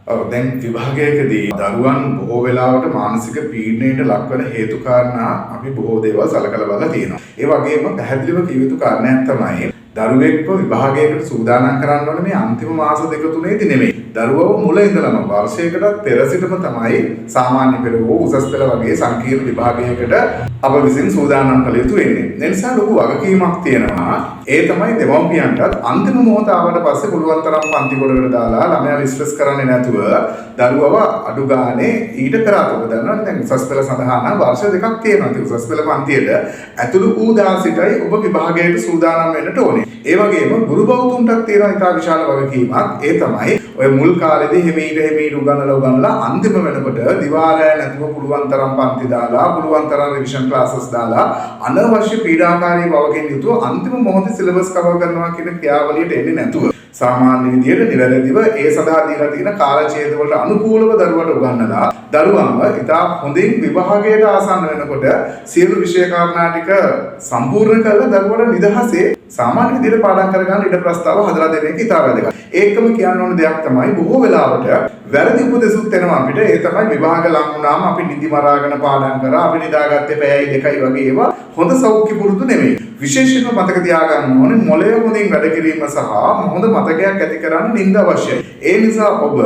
දැන් විභාගයකදී දරුවන් බොහෝ වෙලාවට මානසික පීඩනයට ලක්වන හේතු කාරණා අපි බොහෝ දේවල් සලකලා බලලා තියෙනවා. ඒ වගේම පැහැදිලිව කිය යුතු කාරණයක් තමයි දරුවෙක්ව විභාගයකට සූදානම් කරන්න ඕනේ මේ අන්තිම මාස දෙක තුනේදී නෙමෙයි. දරුවව මුල ඉඳලම වර්ෂයකට පෙර සිටම තමයි සාමාන්‍ය පෙළ හෝ උසස් පෙළ වගේ සංකීර්ණ විභාගයකට අප විසින් සූදානම් කළ යුතු වෙන්නේ. ඒ නිසා ලොකු වගකීමක් තියෙනවා. ඒ තමයි දෙමව්පියන්ටත් අන්තිම මොහොත ආවට පස්සේ පුළුවන් තරම් පන්ති කොටකට දාලා ළමයා ස්ට්‍රෙස් කරන්නේ නැතුව දරුවව අඩු ගානේ ඊට පෙර අතට දානවා. දැන් උසස් පෙළ සඳහා නම් වර්ෂ දෙකක් තියෙනවා. ඒ උසස් පෙළ පන්තියට ඇතුළු වූ දා සිටයි ඔබ විභාගයට සූදානම් වෙන්නට ඕනේ. ඒ වගේම ගුරු බෞතුන්ටත් තියෙන ඉතා විශාල වගකීමක්. ඒ තමයි ඔය මුල් කාලේදී හිමීට උගන්වලා අන්තිම වෙනකොට දිවාරය නැතුව පුළුවන් තරම් පන්ති දාලා පුළුවන් තරම් රිවිෂන් ක්ලාසස් දාලා අනවශ්‍ය පීඩාකාරී බවකින් යුතුව අන්තිම මොහොතේ සිලබස් කවර් කරනවා කියන ක්‍රියාවලියට එන්නේ නැතුව සාමාන්‍ය විදියට නිවැරදිව ඒ සඳහා දීලා තියෙන කාලඡේද වලට අනුකූලව දරුවට උගන්වලා දරුවන්ව ඉතා හොඳින් විභාගයට ආසන්න වෙනකොට සියලු විෂය කාරණා ටික සම්පූර්ණ කරලා දරුවට නිදහසේ සාමාන්‍ය විදියට පාඩම් කරගන්න ඉඩ ප්‍රස්තාව හදලා දෙන එක ඉතා වැදගත්. ඒකම කියන්න ඕන දෙයක් තමයි බොහෝ වෙලාවට වැරදි උපදෙසුත් එනවා අපිට. ඒ තමයි විභාග ලඟ වුණාම අපි නිදි මරාගෙන පාඩම් කරා අපි නිදාගත්තේ පැයයි දෙකයි වගේ ඒවා හොඳ සෞඛ්‍ය පුරුදු නෙමෙයි. විශේෂයෙන්ම මතක තියාගන්න ඕනේ මොළය හොඳින් වැඩ කිරීම සහ හොඳ මතකයක් ඇති කරන්න නිින්ද අවශ්‍යයි. ඒ නිසා ඔබ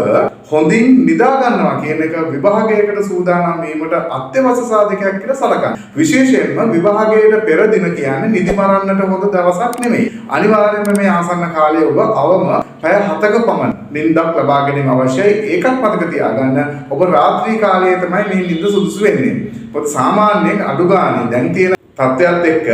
හොඳින් නිදා ගන්නවා කියන එක විභාගයකට සූදානම් වීමට අත්‍යවශ්‍ය සාධකයක් කියලා සලකන්න. විශේෂයෙන්ම විභාගයට පෙර දින කියන්නේ නිදි මරන්නට හොඳ දවසක් නෙමෙයි. අනිවාර්යයෙන්ම මේ ආසන්න කාලයේ ඔබ අවම පැය 7ක පමණ නිින්දක් ලබා ගැනීම අවශ්‍යයි. ඒකත් මතක තියාගන්න. ඔබ රාත්‍රී කාලයේ තමයි මේ නිින්ද සුදුසු වෙන්නේ. පොත් සාමාන්‍යයෙන් අඩු ගානේ දැන් තියෙන තත්ත්වයක් එක්ක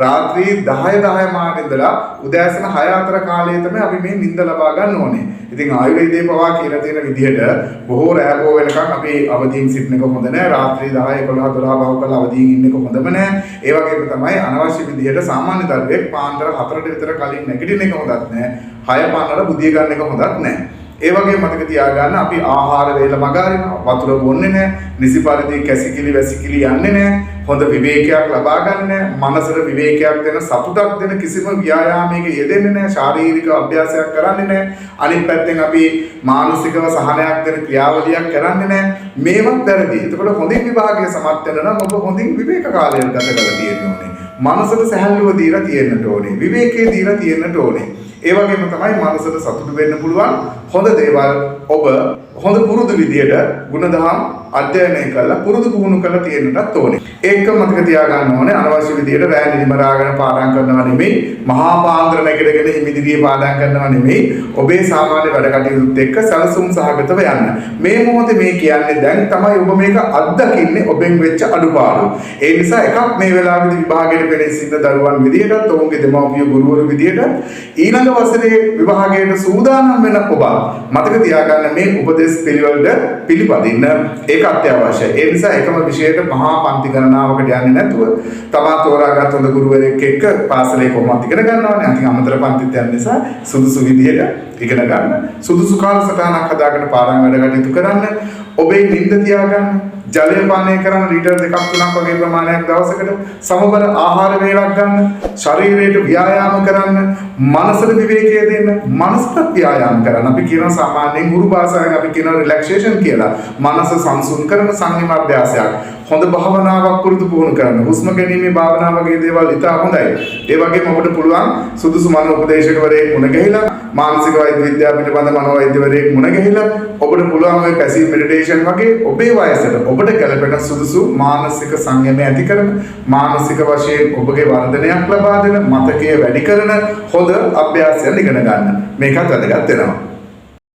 රාත්‍රී 10 මාට ඉඳලා උදෑසන 6 අතර කාලයේ තමයි අපි මේ නිින්ද ලබා ගන්න ඕනේ. ඉතින් ආයුර්වේදයේ පවා කියලා තියෙන විදිහට බොහෝ රැබෝ වෙනකන් අපි අවදීන් සිටින එක හොඳ නෑ. රාත්‍රී 10 11 12 බව කරලා අවදීන් ඉන්න එක හොඳම නෑ. ඒ වගේම තමයි අනවශ්‍ය විදිහට සාමාන්‍ය දරුවෙක් පාන්දර 4ට විතර කලින් නැගිටින එක හොඳත් නෑ. 6 පාන්දර බුදිය ගන්න එක හොඳත් නෑ. ඒ වගේ මතක තියාගන්න අපි ආහාර වේල මග අරිනවා, වතුර බොන්නේ නැහැ, නිසි පරිදි කැසිකිලි වැසිකිලි යන්නේ නැහැ, හොඳ විවේකයක් ලබා ගන්න නැහැ, මනසට විවේකයක් දෙන සතුටක් දෙන කිසිම ව්‍යායාමයක යෙදෙන්නේ නැහැ, ශාරීරික අභ්‍යාසයක් කරන්නේ නැහැ. අනිත් පැත්තෙන් අපි මානසිකව සහනයක් දෙන ක්‍රියාවලියක් කරන්නේ නැහැ. මේවත් වැරදි. එතකොට හොඳින් විභාගයේ සමත් වෙන නම් ඔබ හොඳින් විවේක කාලයක් ගත කරලා තියෙන්න ඕනේ. මනසට සැහැල්ලුව දීලා තියෙන්නට ඕනේ. විවේකයේ දීලා තියෙන්නට ඕනේ. ඒ වගේම තමයි මනසට සතුටු වෙන්න පුළුවන් හොඳ දේවල් ඔබ හොඳ පුරුදු විදියට ගුණධම් අධ්‍යයනය කරලා පුරුදු පුහුණු කරලා තියෙන්නටත් ඕනේ. ඒක මතක තියාගන්න ඕනේ. අනවශ්‍ය විදියට රැ නිදිමරාගෙන පාඩම් කරනවා නෙමෙයි, මහා පාන්දර නැගිටගෙන හිමිදිරියේ පාඩම් කරනවා නෙමෙයි, ඔබේ සාමාන්‍ය වැඩ කටයුතුත් එක්ක සැලසුම් සහගතව යන්න. මේ මොහොතේ මේ කියන්නේ දැන් තමයි ඔබ මේක අත්දකින්නේ ඔබෙන් වෙච්ච අඩුපාඩු. ඒ නිසා එකක් මේ වෙලාවේදී විභාගයට පෙරේ සිටින දරුවන් විදියටත් ඔවුන්ගේ දෙමව්පිය ගුරුවරු විදියට ඊළඟ වසරේ විභාගයට සූදානම් වෙන ඔබ මතක තියාගන්න මේ උපදේශ පිළිවෙලට පිළිපදින්න ඒක අත්‍යවශ්‍යයි. ඒ නිසා එකම විෂයයට මහා පන්ති ගණනාවකට යන්නේ නැතුව තමා තෝරාගත් හොඳ ගුරුවරයෙක් එක්ක පාසලේ කොහොමද ඉගෙන ගන්නවනේ. අන්තිම අමතර පන්තිත් යන නිසා සුදුසු විදියට ඉගෙන ගන්න. සුදුසු කාලසටහනක් හදාගෙන පාඩම් වැඩ කටයුතු කරන්න. ඔබේ නිින්ද තියාගන්න. ජලය පානය කරන ලීටර් 2-3ක් වගේ ප්‍රමාණයක් දවසකට සමබර ආහාර වේලක් ගන්න, ශරීරයට ව්‍යායාම කරන්න, මනසට විවේකය දෙන්න, මනසට ව්‍යායාම කරන්න. අපි කියන සාමාන්‍යයෙන් ගුරු භාෂාවෙන් අපි කියන රිලැක්සේෂන් කියලා. මනස සංසුන් කරන සංයම අභ්‍යාසයක්. හොඳ භාවනාවක් පුරුදු පුහුණු කරන්න. හුස්ම ගැනීමේ භාවනාව වගේ දේවල් ඉතා හොඳයි. ඒ වගේම ඔබට පුළුවන් සුදුසු මනෝ උපදේශකවරයෙක් මුණ ගැහිලා, මානසික වෛද්‍ය විද්‍යාව පිළිබඳ මනෝවෛද්‍යවරයෙක් මුණ ගැහිලා, ඔබට පුළුවන් ඔය පැසිව් මෙඩිටේෂන් වගේ ඔබේ වයසට ඔබට ගැළපෙන සුදුසු මානසික සංයමය ඇති කරන, මානසික වශයෙන් ඔබගේ වර්ධනයක් ලබා දෙන, මතකය වැඩි කරන හොඳ අභ්‍යාසයන් ඉගෙන ගන්න. මේකත් වැදගත් වෙනවා.